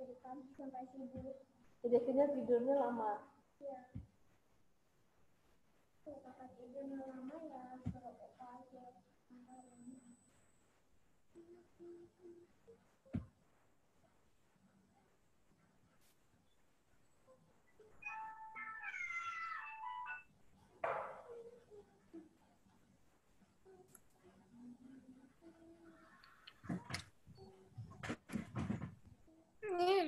Jadi akhirnya tidurnya lama.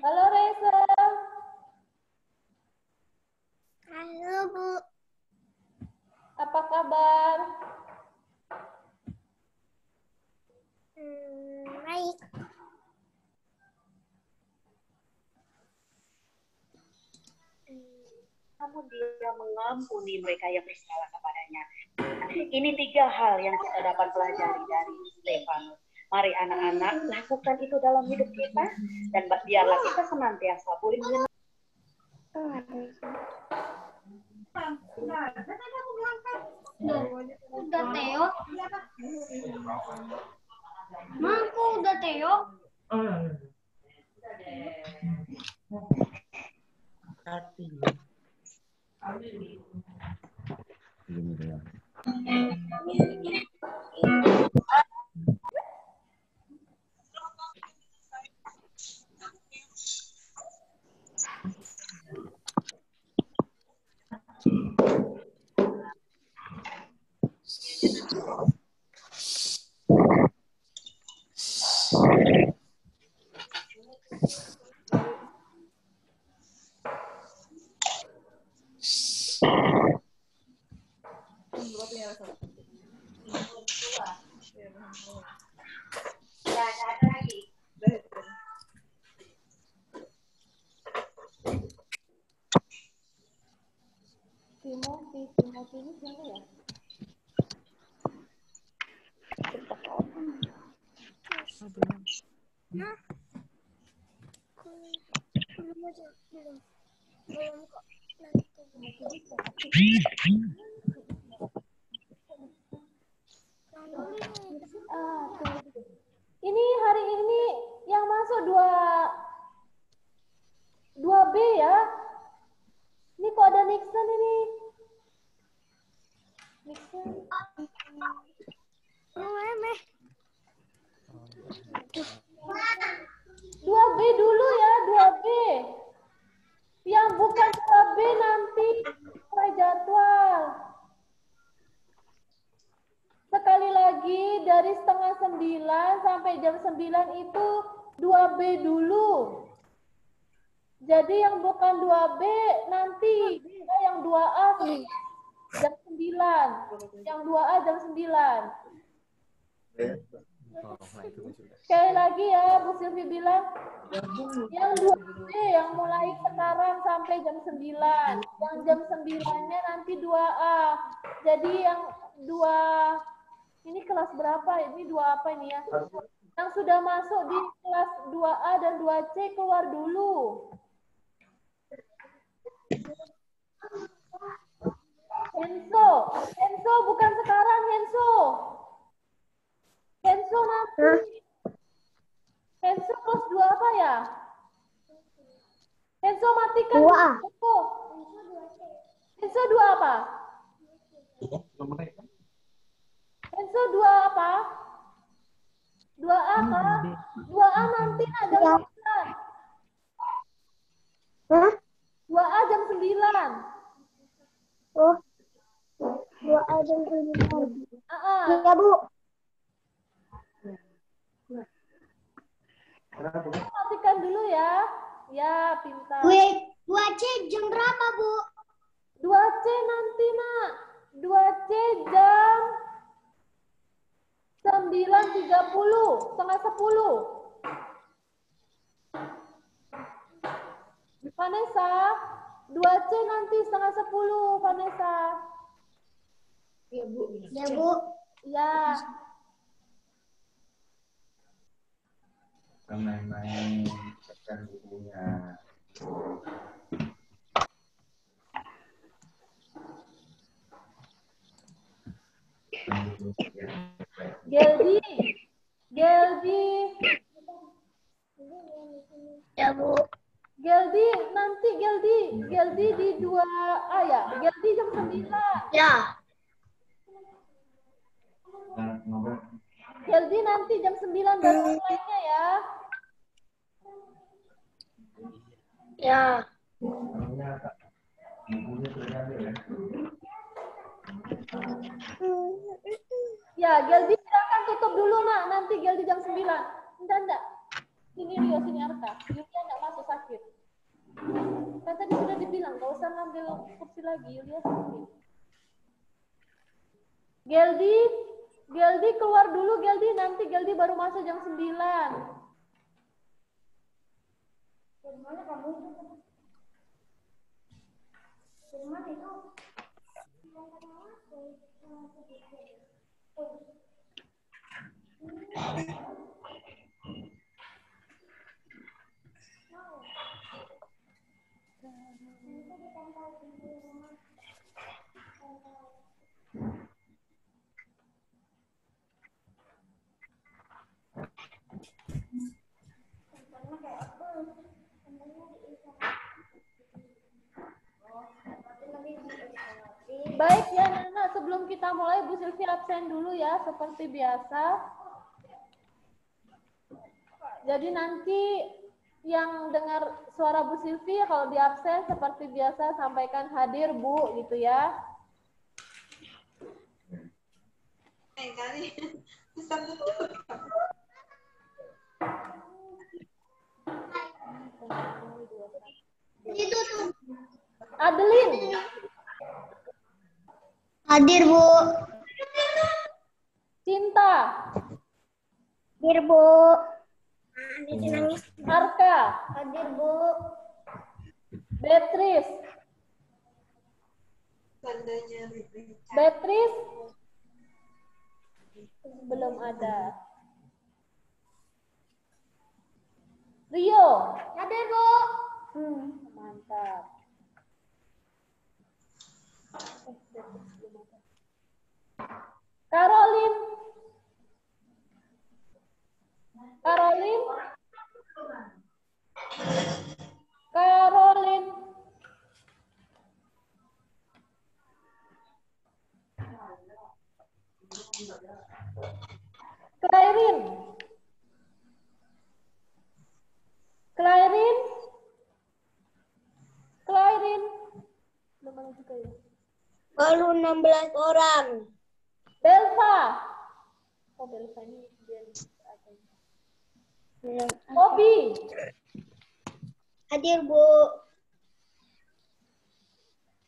Halo Reza. Halo Bu. Apa kabar? Baik. Namun Dia mengampuni mereka yang bersalah kepadanya. Ini 3 hal yang kita dapat pelajari dari Stefanus. Mari anak-anak lakukan itu dalam hidup kita dan biarlah kita senantiasa boleh mengenal. Udah Theo. Mangku udah Theo. Timothy ini siapa ya? Belum kok. Ini hari ini yang masuk 2B ya. Ini kok ada Nixon ini? Nixon. 2B dulu ya, 2B. Yang bukan 2B nanti sesuai jadwal. Sekali lagi dari setengah 9 sampai jam 9 itu 2B dulu. Jadi yang bukan 2B nanti yang 2A jam 9. Yang 2A jam 9. Sekali lagi ya, Bu Silvi bilang yang 2B yang mulai sekarang sampai jam 9. Yang jam 9-nya nanti 2A. Jadi yang 2 ini kelas berapa? Ini 2 apa ini ya? Yang sudah masuk di kelas 2A dan 2C keluar dulu. Henso bukan sekarang Henso nanti. Henso kelas 2 apa ya? Henso matikan. 2A. Henso 2 apa? Henso 2 apa? 2A apa? 2A nanti ada jam 9. Hah? 2A jam 9. Oh. 2A jam 9. Ah. Iya, Bu. Matikan dulu ya. Ya, pintar. 2C jam berapa, Bu? 2C nanti, Nak. 2C jam 9.30, setengah 10. Vanessa, 2C nanti setengah 10, Vanessa. Ya, Bu. Ya, Bu. Ya. Main-main tekan bukunya. Geldi. Ya, Bu. Geldi nanti Geldi di 2A ya. Geldi jam 9. Ya. Geldi nanti jam 9 baru online-nya ya. Ya. Ya, Geldi silakan tutup dulu nak. Nanti Geldi jam 9. Enggak. Sini Rio, sini Arka. Yulia enggak masuk sakit. Kan tadi sudah dibilang, gak usah ngambil kursi lagi. Yulia sakit. Geldi keluar dulu Geldi. Nanti Geldi baru masuk jam 9. Gimana kamu? Gimana itu? Baik ya Nana, sebelum kita mulai Bu Silvi absen dulu ya seperti biasa. Jadi nanti yang dengar suara Bu Silvi kalau di absen seperti biasa sampaikan hadir Bu gitu ya. Itu tuh. Adeline, Hadir, Bu. Cinta, Hadir, Bu. Arka, Hadir, Bu. Beatrice, belum ada. Rio, Hadir, Bu. mantap. Caroline, Clairin, belum ada juga ya. Baru 16 orang. Belva, oh Belva ini dia ada. Bobby, Hadir, Bu.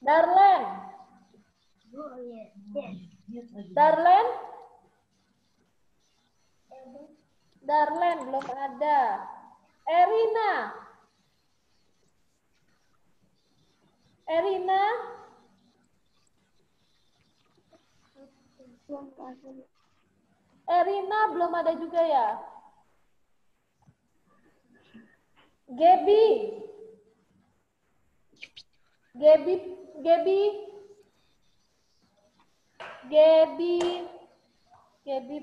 Darlene, Darlene belum ada. Erina, belum ada juga ya. Gaby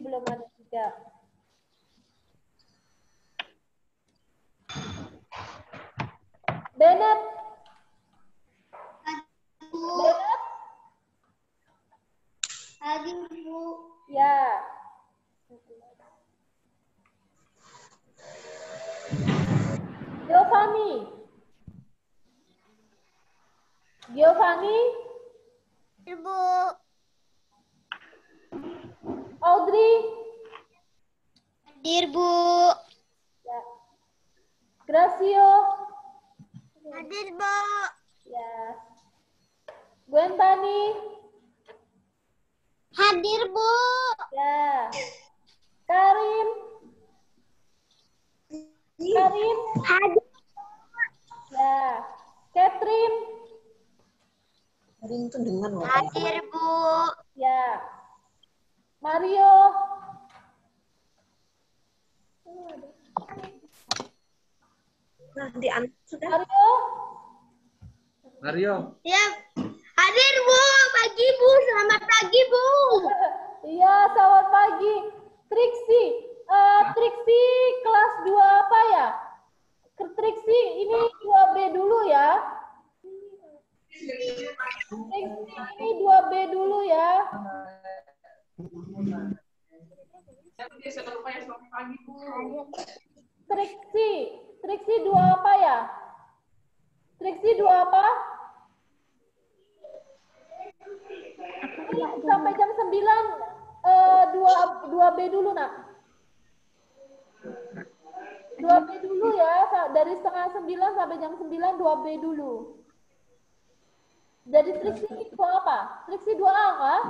belum ada juga. Bennett, Hadir, Bu. ya. Giovanni, Ibu. Audrey, Hadir, Bu. ya. Gracio, Hadir, Bu. ya. Gwentani, Hadir, Bu. ya. Karin, Hadir. ya. Catherine, Hadir, Bu. ya. Mario, Mario. Ya. Hadir, Bu. Pagi, Bu. Selamat pagi, Bu. iya, selamat pagi. Trixie kelas 2 apa ya? Ini 2B dulu ya. Triksi 2 apa ya? Triksi 2 apa? Sampai jam 9 2B dulu nak. 2B dulu ya, dari setengah 9 sampai jam 9 2B dulu. Jadi Triksi 2 apa? Triksi 2A kah?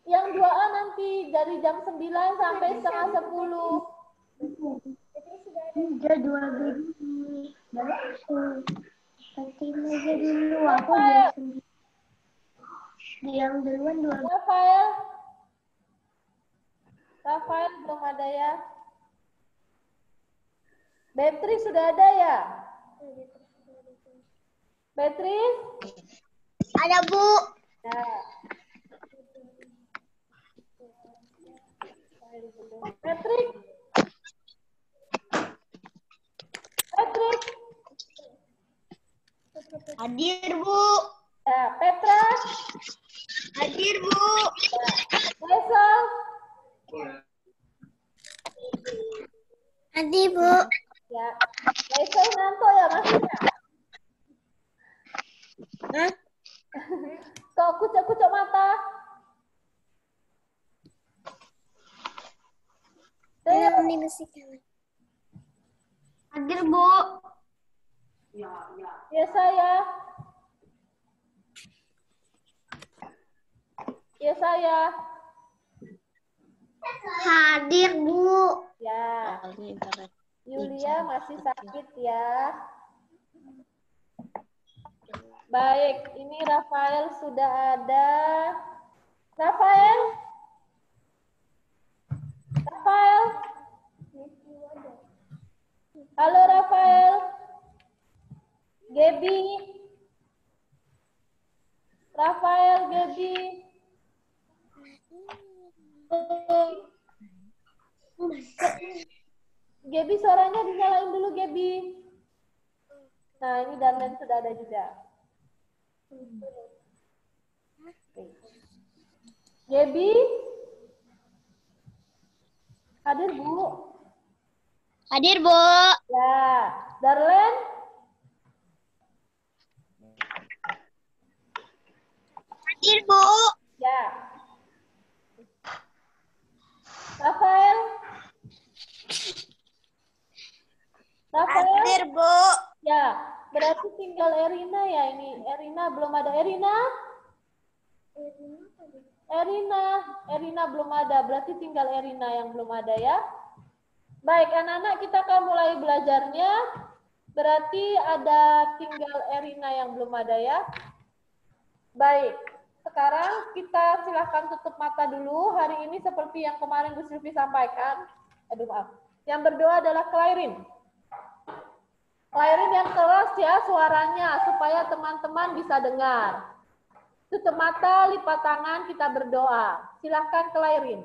Yang 2A nanti dari jam 9 sampai setengah 10. Udah 2B dulu. Kasih aja dulu. Aku jam 9. Yang duluan 2B. Rafael belum ada ya. Beatrice sudah ada ya? Beatrice? Ada, Bu. Ya. Patrick? Patrick? Hadir, Bu. Ya, Petra? Hadir, Bu. Faisal? Hadir, Bu. Ya. Faisal ngantuk ya maksudnya? Hah? Kok kucuk-kucuk mata? Belum dibersihkan. Hadir, Bu. Ya saya. Ya saya. Hadir, Bu. Ya. Yulia masih sakit ya. Baik, ini Rafael sudah ada. Rafael? Rafael? Halo Rafael? Gaby? Rafael, Gaby? Gaby suaranya dinyalain dulu Gaby. Nah ini Darlen sudah ada juga. Gaby? Hadir Bu? Hadir, Bu. Ya. Darlen? Hadir, Bu. Ya. Rafael? Rafael? Hadir, Bu. Ya, berarti tinggal Erina ya ini. Erina belum ada. Erina? Erina belum ada. Berarti tinggal Erina yang belum ada ya. Baik, anak-anak kita akan mulai belajarnya. Berarti ada tinggal Erina yang belum ada ya. Baik, sekarang kita silahkan tutup mata dulu. Hari ini seperti yang kemarin Bu Sylvie sampaikan. Aduh maaf. Yang berdoa adalah Clairin. Clairin yang keras ya suaranya supaya teman-teman bisa dengar. Tutup mata, lipat tangan, kita berdoa. Silahkan Clairin.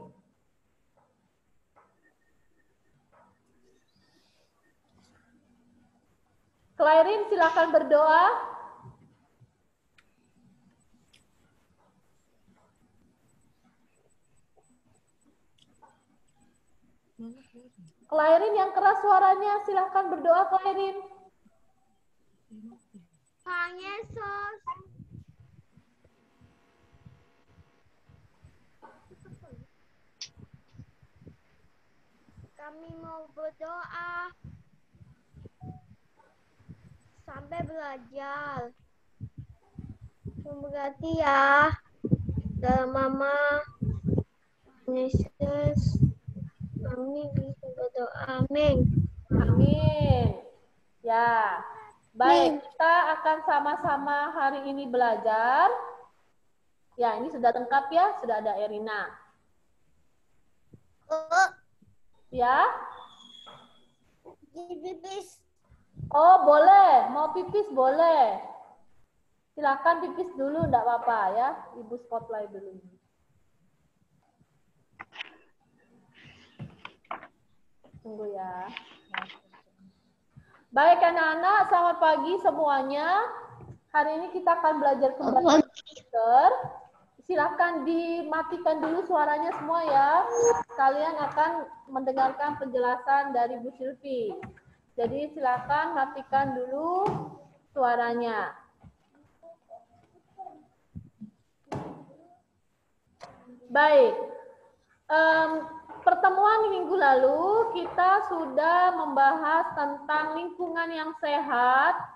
Clairin silahkan berdoa. Clairin yang keras suaranya, silahkan berdoa Clairin. Tuhan Yesus. Kami mau berdoa sampai belajar. Berarti ya dalam Mama Yesus. Kami bisa berdoa. Amin. Amin. Ya. Baik, kita akan sama-sama hari ini belajar. Ya, ini sudah lengkap ya, sudah ada Erina. Ya? Pipis. Oh, boleh. Mau pipis boleh. Silakan pipis dulu, enggak apa-apa ya. Ibu spotlight dulu. Tunggu ya. Baik anak-anak, selamat pagi semuanya. Hari ini kita akan belajar kembali komputer. Silakan dimatikan dulu suaranya semua ya. Kalian akan mendengarkan penjelasan dari Bu Silvi. Jadi silakan matikan dulu suaranya. Baik. Pertemuan minggu lalu kita sudah membahas tentang lingkungan yang sehat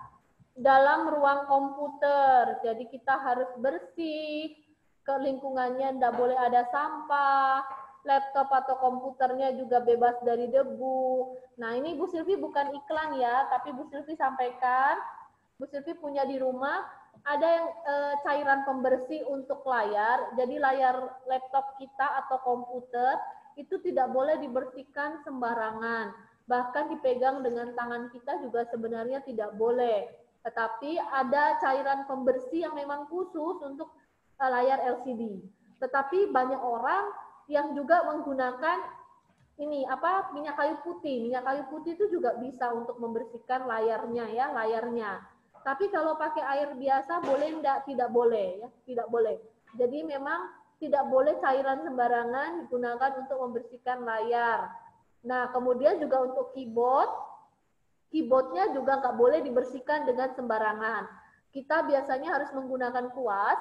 dalam ruang komputer. Jadi kita harus bersih, ke lingkungannya tidak boleh ada sampah, laptop atau komputernya juga bebas dari debu. Nah ini Bu Silvi bukan iklan ya, tapi Bu Silvi sampaikan, Bu Silvi punya di rumah, ada yang cairan pembersih untuk layar. Jadi layar laptop kita atau komputer itu tidak boleh dibersihkan sembarangan. Bahkan dipegang dengan tangan kita juga sebenarnya tidak boleh. Tetapi ada cairan pembersih yang memang khusus untuk layar LCD. Tetapi banyak orang yang juga menggunakan ini minyak kayu putih. Minyak kayu putih itu juga bisa untuk membersihkan layarnya ya, layarnya. Tapi kalau pakai air biasa boleh enggak? Tidak boleh ya, tidak boleh. Jadi memang tidak boleh cairan sembarangan digunakan untuk membersihkan layar. Nah, kemudian juga untuk keyboardnya juga nggak boleh dibersihkan dengan sembarangan. Kita biasanya harus menggunakan kuas,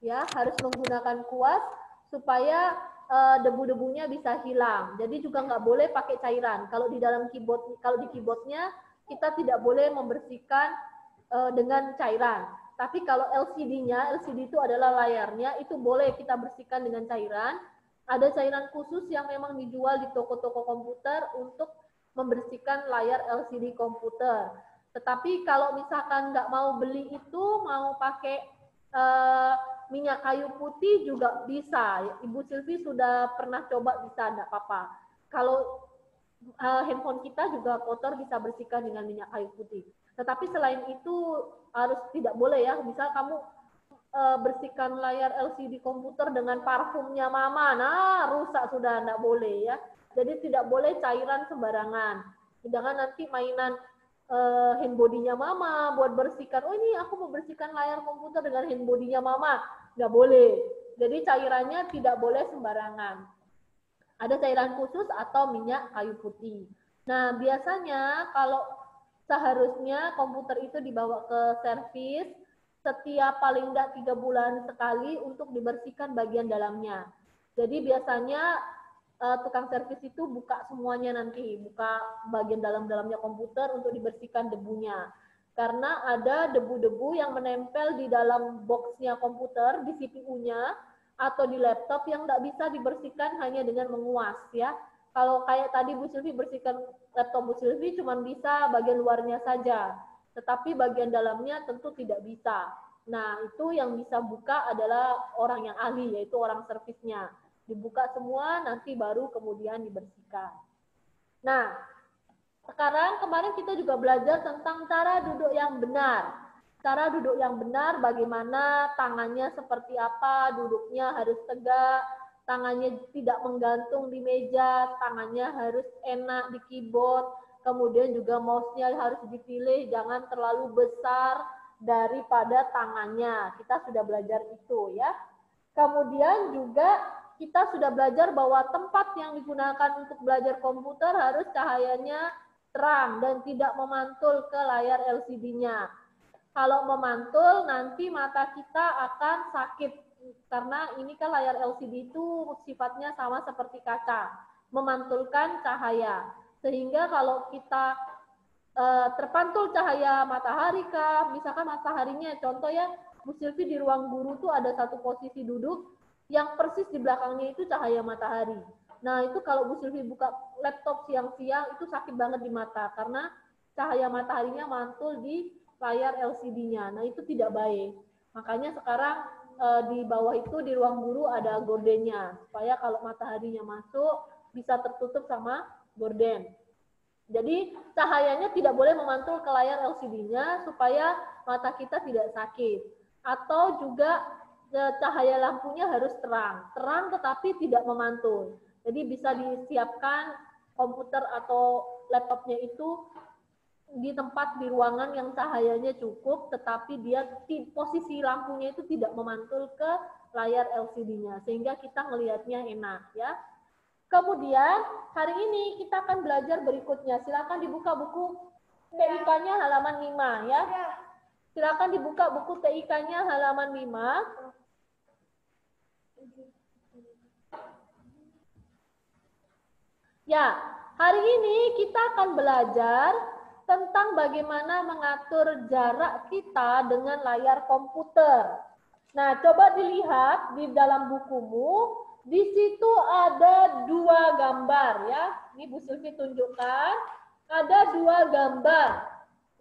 ya, harus menggunakan kuas supaya debu-debunya bisa hilang. Jadi juga nggak boleh pakai cairan. Kalau di dalam keyboardnya kita tidak boleh membersihkan dengan cairan. Tapi kalau LCD-nya, LCD itu adalah layarnya, itu boleh kita bersihkan dengan cairan. Ada cairan khusus yang memang dijual di toko-toko komputer untuk membersihkan layar LCD komputer. Tetapi kalau misalkan nggak mau beli itu, mau pakai minyak kayu putih juga bisa. Ibu Silvi sudah pernah coba, bisa, enggak apa-apa. Kalau handphone kita juga kotor, bisa bersihkan dengan minyak kayu putih. Tetapi selain itu harus tidak boleh ya. Misal kamu bersihkan layar LCD komputer dengan parfumnya mama, nah rusak sudah, enggak boleh ya. Jadi tidak boleh cairan sembarangan. Jangan nanti mainan hand body-nya mama buat bersihkan. Oh ini aku mau bersihkan layar komputer dengan hand body-nya mama. Nggak boleh. Jadi cairannya tidak boleh sembarangan. Ada cairan khusus atau minyak kayu putih. Nah biasanya kalau seharusnya komputer itu dibawa ke servis setiap paling enggak 3 bulan sekali untuk dibersihkan bagian dalamnya. Jadi biasanya tukang servis itu buka semuanya nanti, buka bagian dalam-dalamnya komputer untuk dibersihkan debunya. Karena ada debu-debu yang menempel di dalam boxnya komputer, di CPU-nya, atau di laptop yang nggak bisa dibersihkan hanya dengan menguas ya. Kalau kayak tadi Bu Silvi bersihkan laptop Bu Silvi cuma bisa bagian luarnya saja, tetapi bagian dalamnya tentu tidak bisa. Nah itu yang bisa buka adalah orang yang ahli, yaitu orang servisnya. Dibuka semua, nanti baru kemudian dibersihkan. Nah, kemarin kita juga belajar tentang cara duduk yang benar. Cara duduk yang benar, bagaimana tangannya seperti apa, duduknya harus tegak, tangannya tidak menggantung di meja, tangannya harus enak di keyboard, kemudian juga mouse-nya harus dipilih, jangan terlalu besar daripada tangannya. Kita sudah belajar itu ya. Kemudian juga kita sudah belajar bahwa tempat yang digunakan untuk belajar komputer harus cahayanya terang dan tidak memantul ke layar LCD-nya. Kalau memantul nanti mata kita akan sakit karena ini kan layar LCD itu sifatnya sama seperti kaca, memantulkan cahaya. Sehingga kalau kita terpantul cahaya matahari kah, misalkan mataharinya, contoh ya, Bu Silvi di ruang guru tuh ada satu posisi duduk yang persis di belakangnya itu cahaya matahari. Nah itu kalau Bu Silvi buka laptop siang-siang itu sakit banget di mata karena cahaya mataharinya mantul di layar LCD-nya. Nah itu tidak baik. Makanya sekarang di bawah itu di ruang guru ada gordennya supaya kalau mataharinya masuk bisa tertutup sama gorden. Jadi cahayanya tidak boleh memantul ke layar LCD-nya supaya mata kita tidak sakit. Atau juga cahaya lampunya harus terang. Terang tetapi tidak memantul. Jadi bisa disiapkan komputer atau laptopnya itu di tempat di ruangan yang cahayanya cukup, tetapi dia posisi lampunya itu tidak memantul ke layar LCD-nya, sehingga kita ngelihatnya enak ya. Kemudian hari ini kita akan belajar berikutnya. Silakan dibuka buku TIK-nya halaman 5 ya. Silakan dibuka buku TIK-nya halaman 5. Ya, hari ini kita akan belajar tentang bagaimana mengatur jarak kita dengan layar komputer. Nah, coba dilihat di dalam bukumu, di situ ada 2 gambar ya. Ini Bu Silvi tunjukkan, ada 2 gambar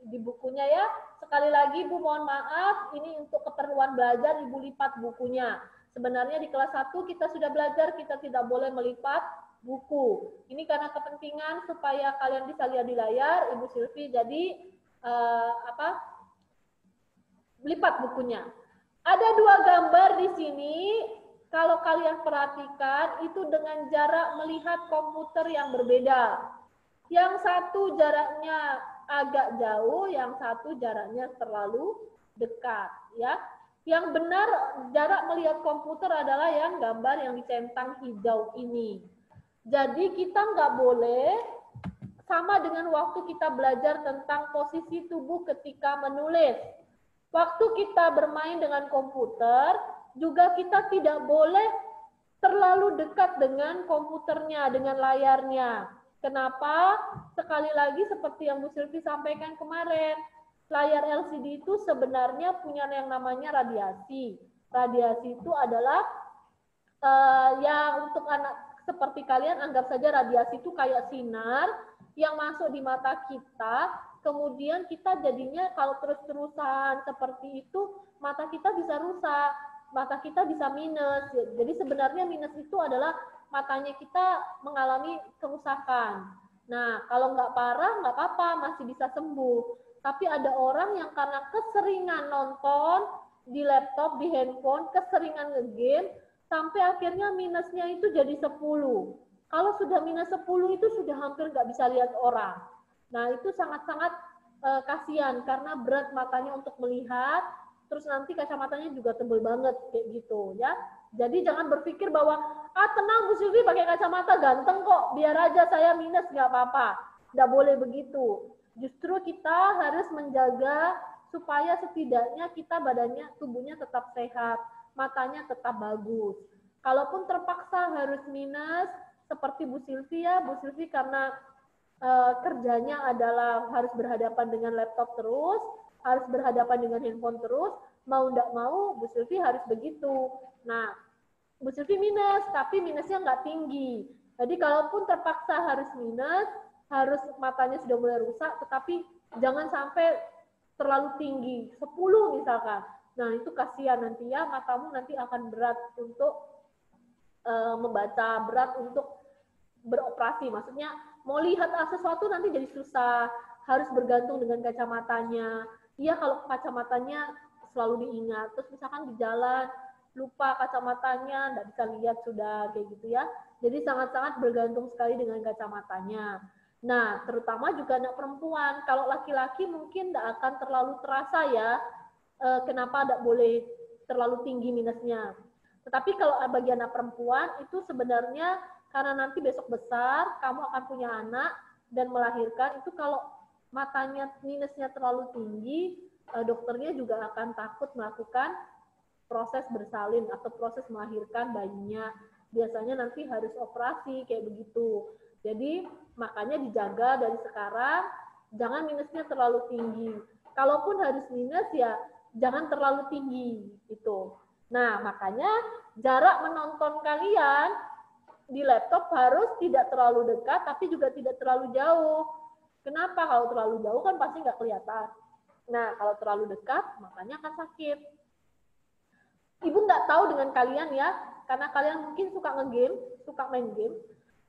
di bukunya ya. Sekali lagi Bu mohon maaf, ini untuk keperluan belajar Ibu lipat bukunya. Sebenarnya di kelas 1 kita sudah belajar, kita tidak boleh melipat buku. Ini karena kepentingan supaya kalian bisa lihat di layar, Ibu Silvi jadi lipat bukunya. Ada 2 gambar di sini. Kalau kalian perhatikan itu dengan jarak melihat komputer yang berbeda. Yang satu jaraknya agak jauh, yang satu jaraknya terlalu dekat, ya. Yang benar jarak melihat komputer adalah yang gambar yang dicentang hijau ini. Jadi kita nggak boleh sama dengan waktu kita belajar tentang posisi tubuh ketika menulis. Waktu kita bermain dengan komputer, juga kita tidak boleh terlalu dekat dengan komputernya, dengan layarnya. Kenapa? Sekali lagi seperti yang Bu Silvi sampaikan kemarin, layar LCD itu sebenarnya punya yang namanya radiasi. Radiasi itu adalah yang untuk anak seperti kalian, anggap saja radiasi itu kayak sinar yang masuk di mata kita, kemudian kita jadinya kalau terus-terusan seperti itu, mata kita bisa rusak, mata kita bisa minus. Jadi sebenarnya minus itu adalah matanya kita mengalami kerusakan. Nah, kalau nggak parah, nggak apa-apa, masih bisa sembuh. Tapi ada orang yang karena keseringan nonton di laptop, di handphone, keseringan nge-game, sampai akhirnya minusnya itu jadi 10. Kalau sudah minus 10 itu sudah hampir nggak bisa lihat orang. Nah, itu sangat-sangat kasihan karena berat matanya untuk melihat, terus nanti kacamatanya juga tebel banget kayak gitu ya. Jadi jangan berpikir bahwa tenang Bu Silvi pakai kacamata ganteng kok, biar aja saya minus nggak apa-apa. Nggak boleh begitu. Justru kita harus menjaga supaya setidaknya kita badannya, tubuhnya tetap sehat, matanya tetap bagus. Kalaupun terpaksa harus minus, seperti Bu Silvi ya, Bu Silvi karena kerjanya adalah harus berhadapan dengan laptop terus, harus berhadapan dengan handphone terus, mau nggak mau Bu Silvi harus begitu. Nah, Bu Silvi minus, tapi minusnya nggak tinggi. Jadi kalaupun terpaksa harus minus, harus matanya sudah mulai rusak, tetapi jangan sampai terlalu tinggi, 10 misalkan. Nah, itu kasihan nanti ya, matamu nanti akan berat untuk membaca, berat untuk beroperasi. Maksudnya mau lihat sesuatu nanti jadi susah, harus bergantung dengan kacamatanya. Iya, kalau kacamatanya selalu diingat. Terus misalkan di jalan lupa kacamatanya, nggak bisa lihat sudah kayak gitu ya. Jadi sangat-sangat bergantung sekali dengan kacamatanya. Nah, terutama juga anak perempuan. Kalau laki-laki mungkin nggak akan terlalu terasa ya. Kenapa tidak boleh terlalu tinggi minusnya. Tetapi kalau bagi anak perempuan itu sebenarnya karena nanti besok besar, kamu akan punya anak dan melahirkan, itu kalau matanya minusnya terlalu tinggi, dokternya juga akan takut melakukan proses bersalin atau proses melahirkan bayinya. Biasanya nanti harus operasi kayak begitu. Jadi makanya dijaga dari sekarang, jangan minusnya terlalu tinggi. Kalaupun harus minus ya jangan terlalu tinggi itu. Nah, makanya jarak menonton kalian di laptop harus tidak terlalu dekat, tapi juga tidak terlalu jauh. Kenapa? Kalau terlalu jauh kan pasti nggak kelihatan. Nah, kalau terlalu dekat, makanya akan sakit. Ibu nggak tahu dengan kalian ya, karena kalian mungkin suka nge-game, suka main game.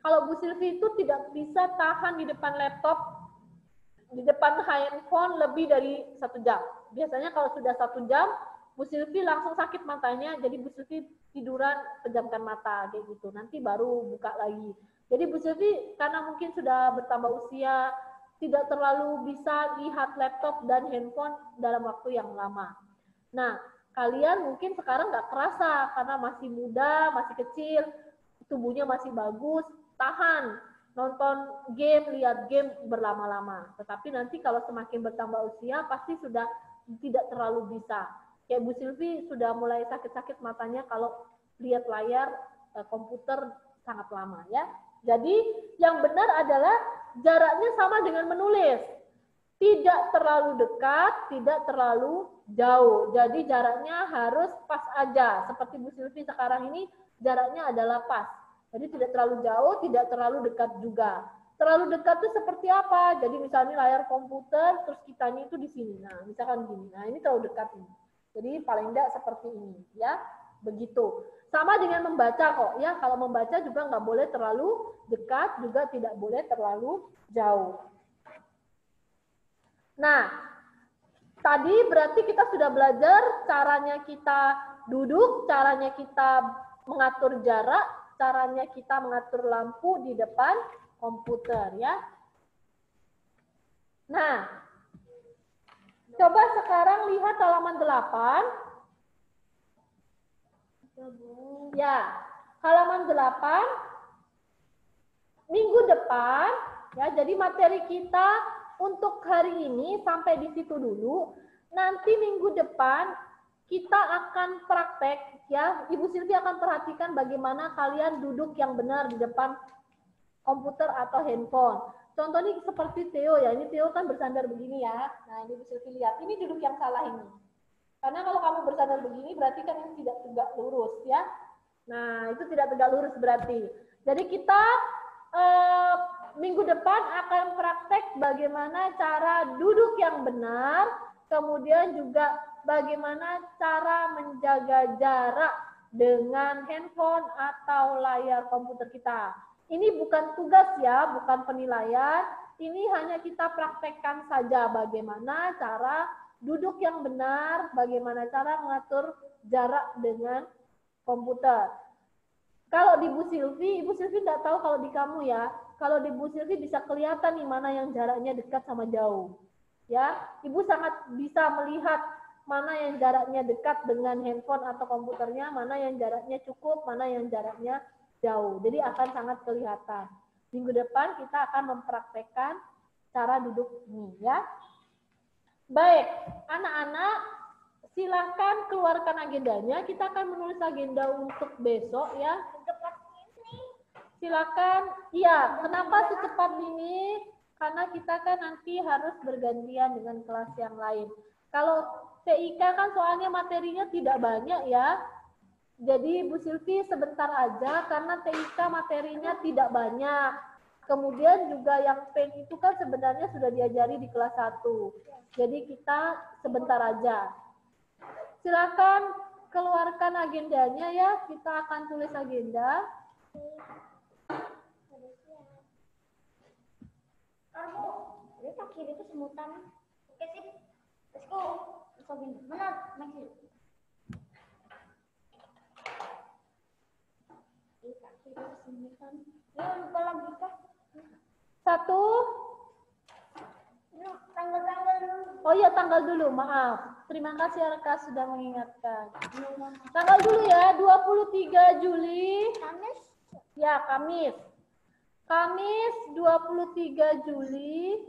Kalau Bu Silvi itu tidak bisa tahan di depan laptop, di depan handphone lebih dari 1 jam. Biasanya kalau sudah 1 jam, Bu Silvi langsung sakit matanya, jadi Bu Silvi tiduran, pejamkan mata, kayak gitu. Nanti baru buka lagi. Jadi Bu Silvi karena mungkin sudah bertambah usia, tidak terlalu bisa lihat laptop dan handphone dalam waktu yang lama. Nah, kalian mungkin sekarang nggak kerasa karena masih muda, masih kecil, tubuhnya masih bagus, tahan nonton game, lihat game berlama-lama. Tetapi nanti kalau semakin bertambah usia, pasti sudah tidak terlalu bisa. Kayak Bu Silvi sudah mulai sakit-sakit matanya kalau lihat layar komputer sangat lama ya. Jadi yang benar adalah jaraknya sama dengan menulis. Tidak terlalu dekat, tidak terlalu jauh. Jadi jaraknya harus pas aja. Seperti Bu Silvi sekarang ini jaraknya adalah pas. Jadi tidak terlalu jauh, tidak terlalu dekat juga. Terlalu dekat itu seperti apa? Jadi misalnya layar komputer, terus kitanya itu di sini. Nah, misalkan gini. Nah, ini terlalu dekat ini. Jadi paling tidak seperti ini, ya. Begitu. Sama dengan membaca kok, ya. Kalau membaca juga nggak boleh terlalu dekat, juga tidak boleh terlalu jauh. Nah, tadi berarti kita sudah belajar caranya kita duduk, caranya kita mengatur jarak, caranya kita mengatur lampu di depan komputer ya. Nah, coba sekarang lihat halaman 8. Ya, halaman 8 minggu depan ya. Jadi materi kita untuk hari ini sampai di situ dulu. Nanti minggu depan kita akan praktek ya. Ibu Silvi akan perhatikan bagaimana kalian duduk yang benar di depan komputer atau handphone. Contohnya seperti Theo ya. Ini Theo kan bersandar begini ya. Nah, ini Ibu Silvi lihat. Ini duduk yang salah ini. Karena kalau kamu bersandar begini berarti kan ini tidak tegak lurus ya. Nah, itu tidak tegak lurus berarti. Jadi kita minggu depan akan praktek bagaimana cara duduk yang benar, kemudian juga bagaimana cara menjaga jarak dengan handphone atau layar komputer kita. Ini bukan tugas ya, bukan penilaian, ini hanya kita praktekkan saja bagaimana cara duduk yang benar, bagaimana cara mengatur jarak dengan komputer. Kalau di Bu Silvi, Ibu Silvi nggak tahu kalau di kamu ya. Kalau di Bu Silvi bisa kelihatan nih mana yang jaraknya dekat sama jauh. Ya, Ibu sangat bisa melihat mana yang jaraknya dekat dengan handphone atau komputernya, mana yang jaraknya cukup, mana yang jaraknya jauh. Jadi akan sangat kelihatan. Minggu depan kita akan mempraktekkan cara duduk ini ya. Baik, anak-anak silakan keluarkan agendanya. Kita akan menulis agenda untuk besok ya. Silakan. Iya, kenapa secepat ini? Karena kita kan nanti harus bergantian dengan kelas yang lain. Kalau TIK kan soalnya materinya tidak banyak ya. Jadi Bu Silvi sebentar aja karena TIK materinya tidak banyak. Kemudian juga yang PEN itu kan sebenarnya sudah diajari di kelas 1. Jadi kita sebentar aja. Silakan keluarkan agendanya ya. Kita akan tulis agenda. Ini tak kiri itu semutan. Oke sip. Let's go. Mana? Maju. Ini tak kiri itu semutan. Ya lupa lagi kah? 1. Tanggal-tanggal dulu. Oh iya, tanggal dulu, maaf. Terima kasih Arka sudah mengingatkan. Tanggal dulu ya, 23 Juli. Kamis. Ya, Kamis. Kamis 23 Juli.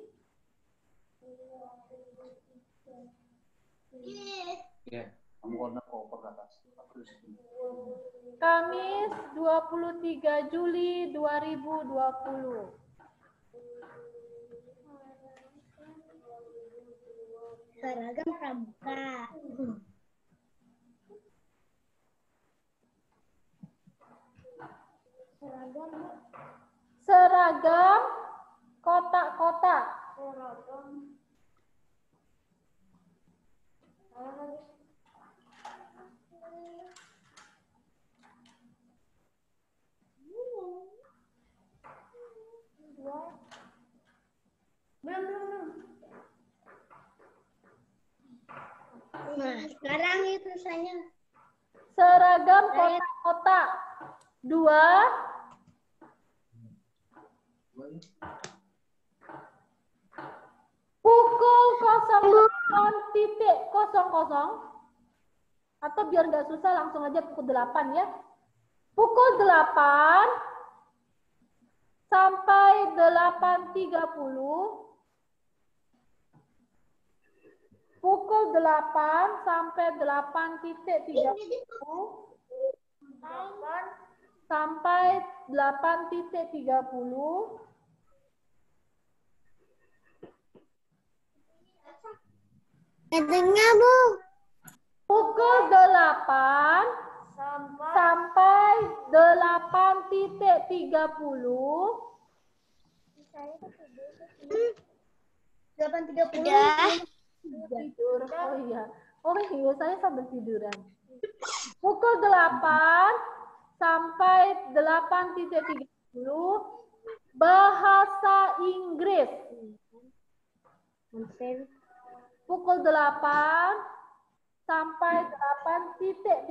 Ya, kamu warna koper ke atas. Kamis 23 Juli 2020. Seragam pramuka. Seragam kotak-kotak. Belum. Nah, sekarang itu tulisannya. Seragam kotak-kotak. 2. Atau biar nggak susah langsung aja pukul 8 ya. Pukul 8 sampai 8.30. Pukul 8 sampai 8.30. Sampai 8.30. Dengar, Bu. Pukul 8 sampai 8.30. 8.30. Udah. Tidur. Oh iya, saya sambil tiduran. Pukul 8 sampai 8.30 bahasa Inggris. Pukul 8 sampai 8.30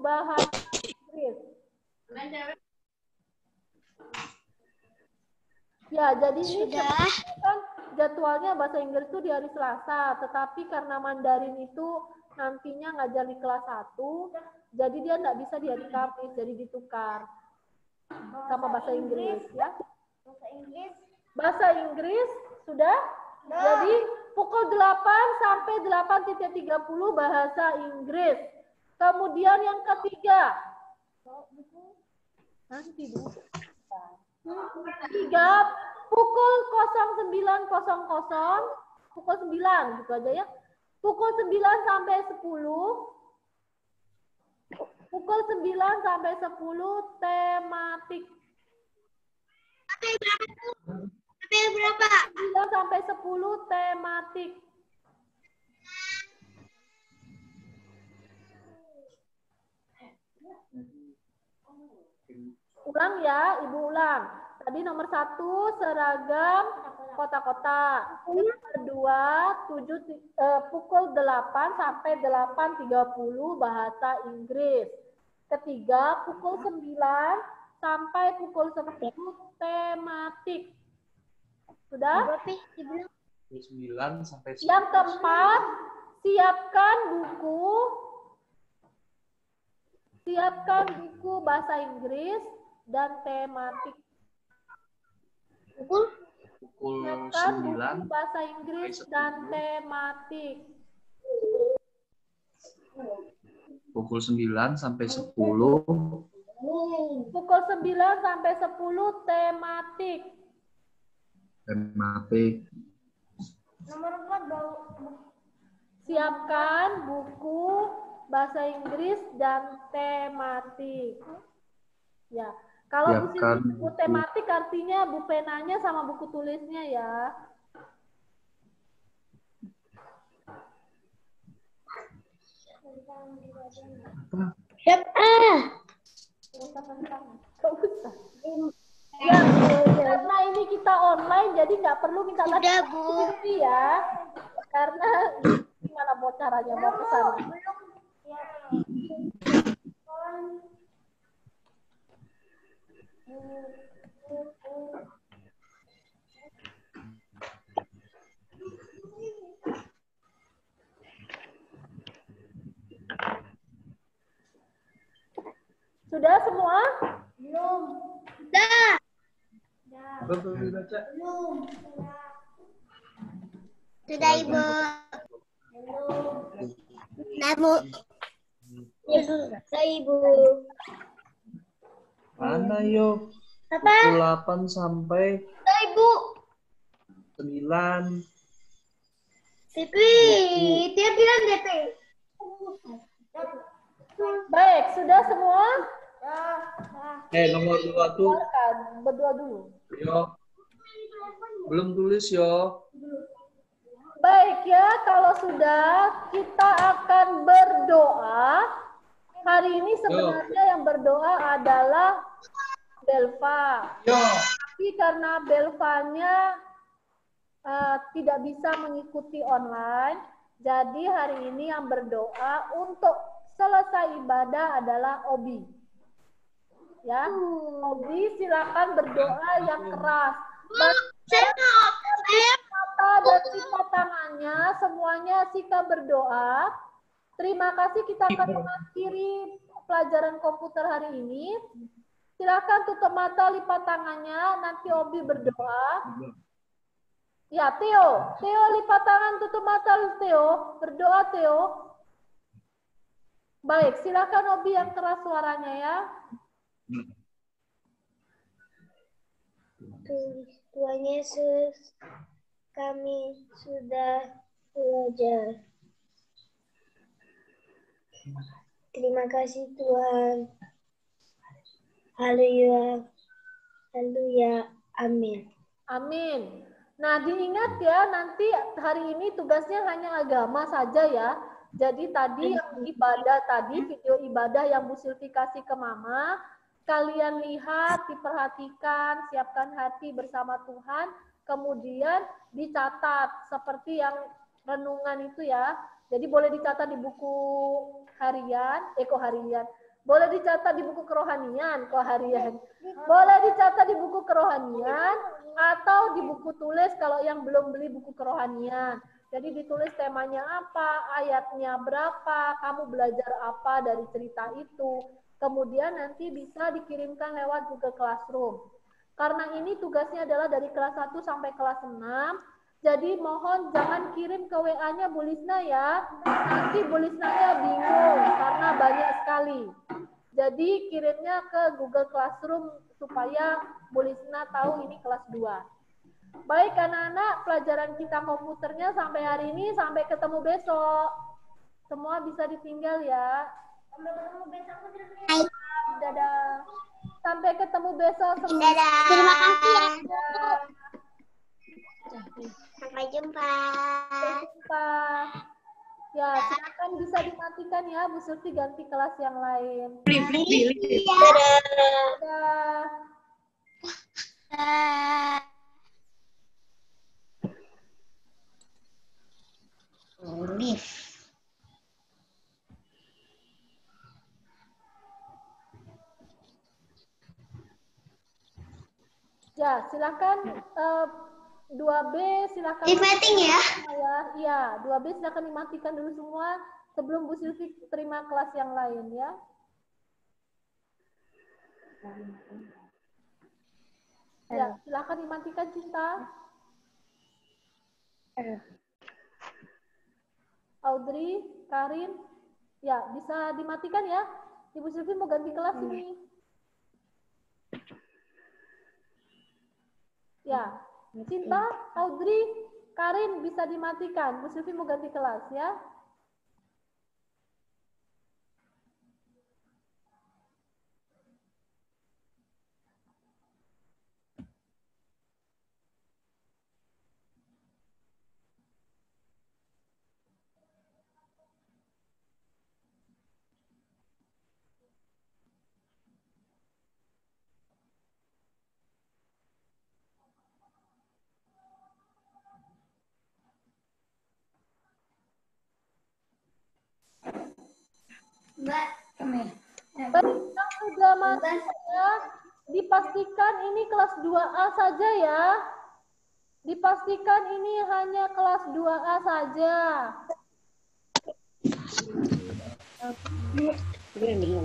bahasa Inggris. Ya, jadi ini kan jadwalnya bahasa Inggris itu di hari Selasa, tetapi karena Mandarin itu nantinya ngajar di kelas 1, jadi dia nggak bisa di hari Kamis, jadi ditukar sama bahasa Inggris ya. Bahasa Inggris sudah? Jadi pukul 8 sampai 8.30 bahasa Inggris. Kemudian yang ketiga. Nanti dulu. Ketiga, pukul 09.00, pukul 9 gitu aja ya. Pukul 9 sampai 10. Pukul 9 sampai 10 tematik. Sampai berapa? 9 sampai 10 tematik. Ulang ya, Ibu ulang. Tadi nomor 1 seragam kotak-kotak. Kedua, pukul 8 sampai 8.30 bahasa Inggris. Ketiga, pukul 9 sampai pukul 10 tematik. Sudah? 9 sampai 10. Yang keempat, siapkan buku bahasa Inggris dan tematik. Pukul Siapkan 9 buku bahasa Inggris dan tematik. Pukul 9 sampai 10. Pukul 9 sampai 10 tematik. Tematik. Nomor 4 Siapkan buku bahasa Inggris dan tematik. Ya, kalau buku tematik artinya buku penanya sama buku tulisnya ya. Siap Ya, karena ini kita online jadi nggak perlu minta lagi ya. Karena gimana mau caranya mau ke sana? Sudah semua? Belum. Sudah. Belum dibaca. Belum. Sudah, Ibu. Namu. Sudah, Ibu. Mana yuk? Apa? Pukul 8 sampai Sudah, Ibu. 9. DP. Dia bilang DP. Baik, sudah semua? Nomor 2 tuh. Berdua dulu. Yo. Belum tulis yo. Baik ya, kalau sudah kita akan berdoa. Hari ini sebenarnya yang berdoa adalah Belva. Tapi karena Belvanya tidak bisa mengikuti online, jadi hari ini yang berdoa untuk selesai ibadah adalah Obi. Ya, Obi silakan berdoa yang keras. Mata dan sifat tangannya selanjutnya semuanya Sika berdoa. Terima kasih, kita akan mengakhiri pelajaran komputer hari ini. Silakan tutup mata, lipat tangannya, nanti Obi berdoa. Ya, Theo. Theo lipat tangan, tutup mata, Theo. Berdoa, Theo. Baik, silakan Obi yang keras suaranya ya. Tuhan Yesus, kami sudah belajar. Terima kasih Tuhan. Haleluya. Haleluya. Amin. Amin. Nah, diingat ya, nanti hari ini tugasnya hanya agama saja ya. Jadi tadi yang ibadah tadi, video ibadah yang Bu Silvi kasih ke Mama, kalian lihat, diperhatikan, siapkan hati bersama Tuhan, kemudian dicatat seperti yang renungan itu ya. Jadi boleh dicatat di buku harian, harian. Boleh dicatat di buku kerohanian, harian. Boleh dicatat di buku kerohanian atau di buku tulis kalau yang belum beli buku kerohanian. Jadi ditulis temanya apa, ayatnya berapa, kamu belajar apa dari cerita itu. Kemudian nanti bisa dikirimkan lewat Google Classroom. Karena ini tugasnya adalah dari kelas 1 sampai kelas 6. Jadi mohon jangan kirim ke WA-nya Bu Lisna ya. Nanti Bu Lisnanya bingung karena banyak sekali. Jadi kirimnya ke Google Classroom supaya Bu Lisna tahu ini kelas 2. Baik anak-anak, pelajaran kita komputernya sampai hari ini, sampai ketemu besok. Semua bisa ditinggal ya. Sampai ketemu besok. Dadah. Sampai ketemu besok. Dadah. Terima kasih ya. Dadah. Sampai jumpa. Sampai jumpa. Ya, silakan bisa dimatikan ya, Bu Surti ganti kelas yang lain. Dadah. Ya, silakan 2B silakan. Dimatiin ya? Iya, 2B silakan dimatikan dulu semua sebelum Bu Silvi terima kelas yang lain ya. Ya, silakan dimatikan Cinta. Audrey, Karin, ya bisa dimatikan ya. Ibu Silvi mau ganti kelas ini. Ya, Cinta, Audrey, Karin bisa dimatikan. Bu Silvi mau ganti kelas ya. Baik, yang sudah masuk ya, dipastikan ini kelas 2A saja ya. Dipastikan ini hanya kelas 2A saja. Ini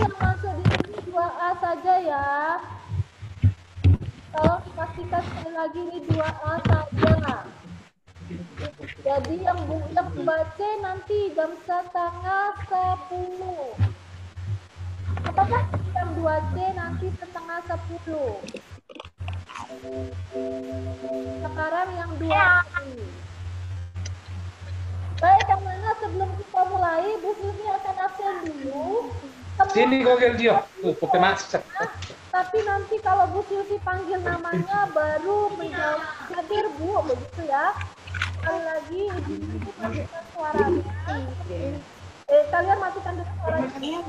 yang masuk di sini 2A saja ya. Tolong dipastikan sekali lagi ini 2A saja. Jadi yang baca nanti jam 9:30. Apakah jam 2C nanti 9:30? Sekarang yang 2C. Baik, karena sebelum kita mulai, Bu Silvi akan absen dulu. Sini Google dia, pakai masker. Tapi nanti kalau Bu Silvi panggil namanya baru menjawab hadir Bu, begitu ya. Sekali lagi ibu matikan suaranya. Kalian matikan dulu suaranya.